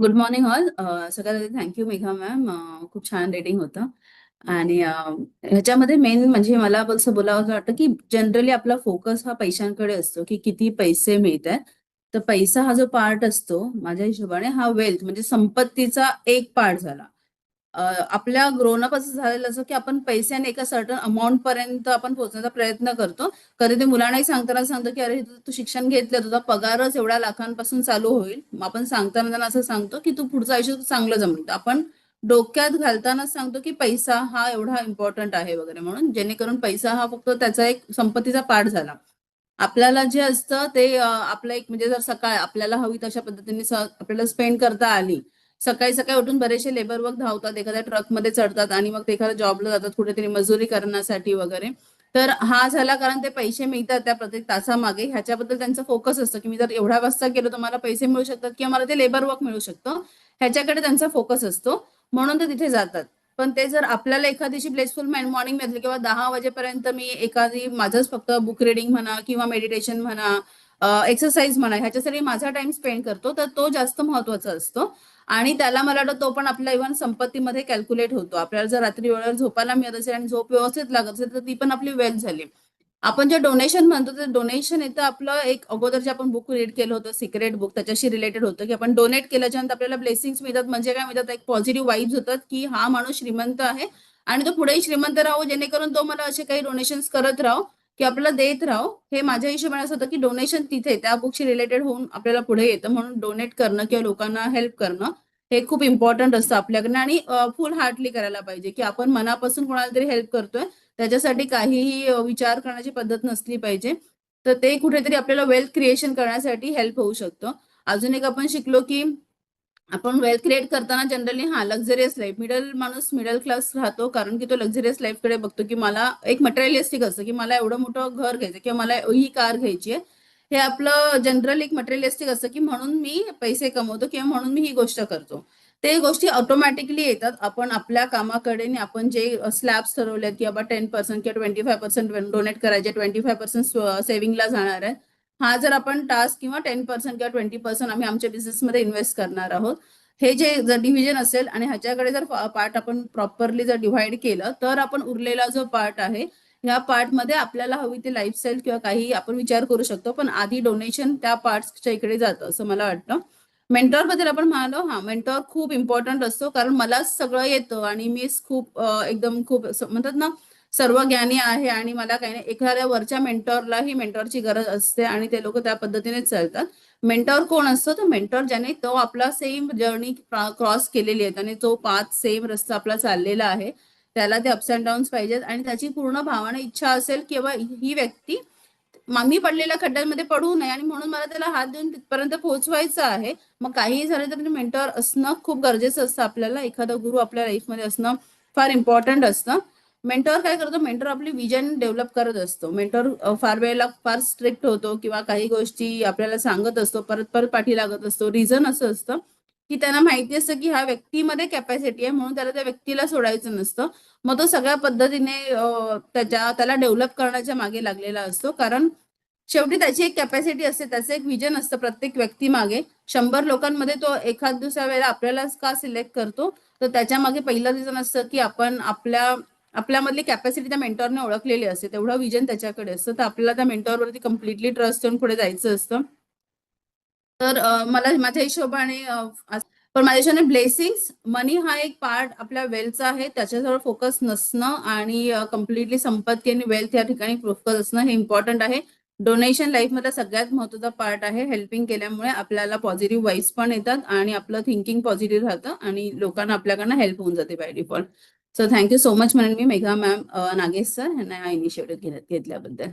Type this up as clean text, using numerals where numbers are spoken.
Good morning all. सगळ्यात आधी thank you Megha ma'am. खूप छान रेटिंग होतं. आणि ह्याच्यामध्ये मेन म्हणजे मला असं बोलावं वाटतं की जनरली आपला फोकस हा पैशांकडे असतो की किती पैसे मिळत आहेत. तर पैसा हा जो पार्ट असतो माझ्या हिशोबाने हा वेल्थ म्हणजे संपत्तीचा एक पार्ट झाला. आपल्या ग्रोनअप असं झालेलं असं की आपण पैशाने एका सर्टन अमाऊंट पर्यंत आपण पोहोचण्याचा प्रयत्न करतो. कधी ते मुलांनाही सांगताना सांगतो की अरे तू शिक्षण घेतलं तुझा पगारच एवढ्या लाखांपासून चालू होईल. आपण सांगताना त्यांना असं सांगतो की तू पुढचं आयुष्य चांगलं जमलं. आपण डोक्यात घालतानाच सांगतो की पैसा हा एवढा इम्पॉर्टंट आहे वगैरे म्हणून, जेणेकरून पैसा हा फक्त त्याचा एक संपत्तीचा पार्ट झाला. आपल्याला जे असतं ते आपलं एक म्हणजे जर सकाळ आपल्याला हवी तशा पद्धतीने आपल्याला स्पेंड करता आली. सकाळी सकाळी उठून बरेचसे लेबर वर्क धावतात, एखाद्या ट्रकमध्ये चढतात आणि मग ते एखाद्या जॉबला जातात कुठेतरी मजुरी करण्यासाठी वगैरे. तर हा झाला कारण ते पैसे मिळतात त्या प्रत्येक तासामागे, ह्याच्याबद्दल त्यांचं फोकस असतं की मी जर एवढ्या वाजता गेलो तर मला पैसे मिळू शकतात किंवा मला ते लेबर वर्क मिळू शकतं. ह्याच्याकडे त्यांचा फोकस असतो, म्हणून ते तिथे जातात. पण ते जर आपल्याला एखादीशी ब्लेसफुल मॉर्निंग मिळाली किंवा 10 वाजेपर्यंत मी एखादी माझंच फक्त बुक रिडिंग म्हणा किंवा मेडिटेशन म्हणा, एक्सरसाइज म्हणा, ह्याच्यासाठी माझा टाइम स्पेंड करतो, तर तो जास्त महत्वाचा असतो. आणि त्याला मला वाटतं तो पण आपल्या इव्हन संपत्तीमध्ये कॅल्क्युलेट होतो. आपल्याला जर रात्री वेळेवर झोपायला मिळत असेल आणि झोप व्यवस्थित लागत असेल तर ती पण आपली वेल्थ झाली. आपण जे डोनेशन म्हणतो ते डोनेशन येतं आपलं एक अगोदर जे आपण बुक रीड केलं होतं सिक्रेट बुक, त्याच्याशी रिलेटेड होतं की आपण डोनेट केल्याच्या नंतर आपल्याला ब्लेसिंग्स मिळतात. म्हणजे काय मिळतात, एक पॉझिटिव्ह वाईब्स होतात की हा माणूस श्रीमंत आहे आणि तो पुढेही श्रीमंत राहो, जेणेकरून तो मला असे काही डोनेशन करत राहो की आपल्याला देत राहो. हे माझ्या हिशोबाने असं होतं की डोनेशन तिथे त्या बुकशी रिलेटेड होऊन आपल्याला पुढे येतं, म्हणून डोनेट करणं किंवा लोकांना हेल्प करणं हे खूप इम्पॉर्टंट असतं आपल्याकडनं. आणि फुल हार्टली करायला पाहिजे की आपण मनापासून कोणाला तरी हेल्प करतोय, त्याच्यासाठी काहीही विचार करण्याची पद्धत नसली पाहिजे. तर ते कुठेतरी आपल्याला वेल्थ क्रिएशन करण्यासाठी हेल्प होऊ शकतं. अजून एक आपण शिकलो की आपण वेल्थ क्रिएट करताना जनरली लक्झरियस लाईफ, मिडल माणूस मिडल क्लास राहतो कारण की तो लक्झरियस लाईफ कडे बघतो की मला एक मटेरियलिस्टिक असतं की मला एवढं मोठं घर घ्यायचं किंवा मला ही कार घ्यायची आहे. हे आपलं जनरल एक मटेरियलिस्टिक असतं की म्हणून मी पैसे कमवतो किंवा म्हणून मी ही गोष्ट करतो. ते गोष्टी ऑटोमॅटिकली येतात. आपण आपल्या कामाकडे आपण जे स्लॅब्स ठरवले की बाबा 10% किंवा 25% डोनेट करायचे, 25% सेव्हिंगला जाणार आहे. हा जर आपण टास्क किंवा 10% किंवा 20% आम्ही आमच्या बिझनेसमध्ये इन्व्हेस्ट करणार आहोत, हे जे जर डिव्हिजन असेल आणि ह्याच्याकडे जर पार्ट आपण प्रॉपरली जर डिव्हाइड केलं तर आपण उरलेला जो पार्ट आहे ह्या पार्टमध्ये आपल्याला हवी ती लाईफस्टाईल किंवा काही आपण विचार करू शकतो. पण आधी डोनेशन त्या पार्टच्या इकडे जातं असं मला वाटतं. मेंटॉर बद्दल आपण म्हणालो, हा मेंटॉर खूप इम्पॉर्टंट असतो कारण मलाच सगळं येतं आणि मी खूप एकदम खूप म्हणतात ना सर्व ज्ञानी आहे आणि मला काही नाही. एखाद्या वरच्या मेंटॉरला ही मेंटॉरची गरज असते आणि ते लोक त्या पद्धतीनेच चालतात. मेंटॉर कोण असतो? तर मेंटॉर ज्याने तो आपला सेम जर्नी क्रॉस केलेली आहे आणि तो पाथ सेम रस्ता आपला चाललेला आहे, त्याला ते अप्स अँड डाऊन्स पाहिजेत आणि त्याची पूर्ण भावना इच्छा असेल की ही व्यक्ती मी पडलेल्या खड्ड्यांमध्ये पडू नये आणि म्हणून मला त्याला हात देऊन तिथपर्यंत पोहोचवायचं आहे. मग काहीही झालं तर मेंटॉर असणं खूप गरजेचं असतं. आपल्याला एखादा गुरु आपल्या लाईफमध्ये असणं फार इम्पॉर्टंट असतं. मेंटॉर काय करतो? मेंटॉर आपली विजन डेव्हलप करत असतो. मेंटॉर फार वेळेला फार स्ट्रिक्ट होतो किंवा काही गोष्टी आपल्याला सांगत असतो, परत परत पाठी लागत असतो. रिझन असं असतं की त्यांना माहिती असतं की ह्या व्यक्तीमध्ये कॅपॅसिटी आहे, म्हणून त्याला त्या व्यक्तीला सोडायचं नसतं. मग तो सगळ्या पद्धतीने त्याला डेव्हलप करण्याच्या मागे लागलेला असतो. कारण शेवटी त्याची एक कॅपॅसिटी असते, त्याचं एक विजन असतं प्रत्येक व्यक्ती मागे. 100 लोकांमध्ये तो एखाद दुसऱ्या वेळेला आपल्यालाच का सिलेक्ट करतो? तर त्याच्या मागे पहिलं रिझन असतं की आपण आपल्यामधली कॅपॅसिटी त्या मेंटॉरने ओळखलेली असते, तेवढं विजन त्याच्याकडे असतं. तर आपल्याला त्या मेंटॉरवरती कम्प्लिटली ट्रस्ट ठेवून पुढे जायचं असतं. तर मला माझ्या हिशोबाने पण माझ्या हिशोबाने ब्लेसिंग्स मनी हा एक पार्ट आपल्या वेल्थचा आहे, त्याच्याजवळ फोकस नसणं आणि कम्प्लिटली संपत्ती आणि वेल्थ या ठिकाणी फोकस असणं हे इम्पॉर्टंट आहे. डोनेशन लाईफमधला सगळ्यात महत्त्वाचा पार्ट आहे. हेल्पिंग केल्यामुळे आपल्याला पॉझिटिव्ह वाईब्स पण येतात आणि आपलं थिंकिंग पॉझिटिव्ह राहतं आणि लोकांना आपल्याकडनं हेल्प होऊन जाते by default. So thank you so much म्हणून मी मेघा मॅम, नागेश सर यांना हा इनिशिएटिव्ह घेतल्याबद्दल.